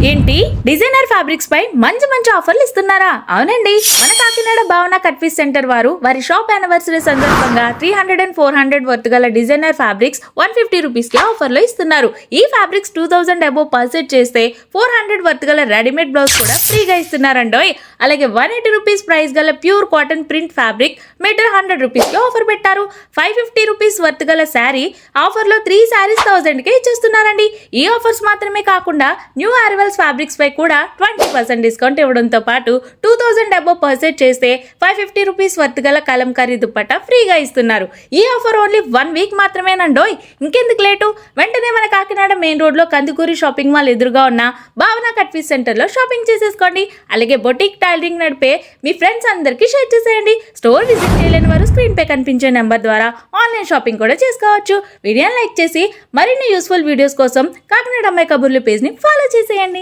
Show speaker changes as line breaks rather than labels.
ఏంటి designer fabrics పై మంచి మంచి ఆఫర్లు ఇస్తున్నారా? అవునండి, మన కాకినాడ భావన కట్ పీస్ సెంటర్ వారు వారి షాప్ యానివర్సరీ సందర్భంగా 300 and 400 వర్త్ గల డిజైనర్ ఫ్యాబ్రిక్స్ 150 రూపీస్ కి ఆఫర్ లో ఇస్తున్నారు. ఈ ఫ్యాబ్రిక్స్ 2000 అబోవ్ పర్చేజ్ చేస్తే 400 వర్త్ గల రెడీమేడ్ బ్లౌజ్ కూడా ఫ్రీగా ఇస్తున్నారండోయ్. అలాగే 180 రూపీస్ ప్రైస్ గల pure cotton print fabric metre 100 rupees కి ఆఫర్ పెట్టారు. 550 రూపీస్ వర్త్ గల శారీ ఆఫర్ లో 3 శారీస్ 1000 కి ఇచ్చేస్తున్నారండి. ఈ ఆఫర్స్ మాత్రమే కాకుండా న్యూ అరైవల్స్ ఫ్యాబ్రిక్స్ పై కూడా 20% డిస్కౌంట్ ఇవ్వడంతో పాటు 2000 అబోవ్ పర్చేజ్ చేస్తే 550 రూపీస్ వర్త్ గల కలంకారీ దుప్పట్టా ఫ్రీగా ఇస్తున్నారు. ఈ ఆఫర్ ఓన్లీ 1 వీక్ మాత్రమేనండోయ్. ఇంకెందుకు లేటు, వెంటనే మన కాకినాడ మెయిన్ రోడ్ లో కందుకూరి షాపింగ్ మాల్ ఎదురుగా ఉన్న భావన కట్ పీస్ సెంటర్ లో షాపింగ్ చేసేసుకోండి. అలాగే బొటిక్ టైలరింగ్ నడిపే మీ ఫ్రెండ్స్ అందరికీ షేర్ చేసేయండి. స్టోర్ విజిట్ చేయలేని వారు స్క్రీన్ పై కనిపించే నెంబర్ ద్వారా ఆన్లైన్ షాపింగ్ కూడా చేసుకోవచ్చు. వీడియోని లైక్ చేసి మరిన్ని యూస్ఫుల్ వీడియోస్ కోసం కాకినాడ అమ్మాయి కబుర్లు పేజ్ ని ఫాలో చేసేయండి.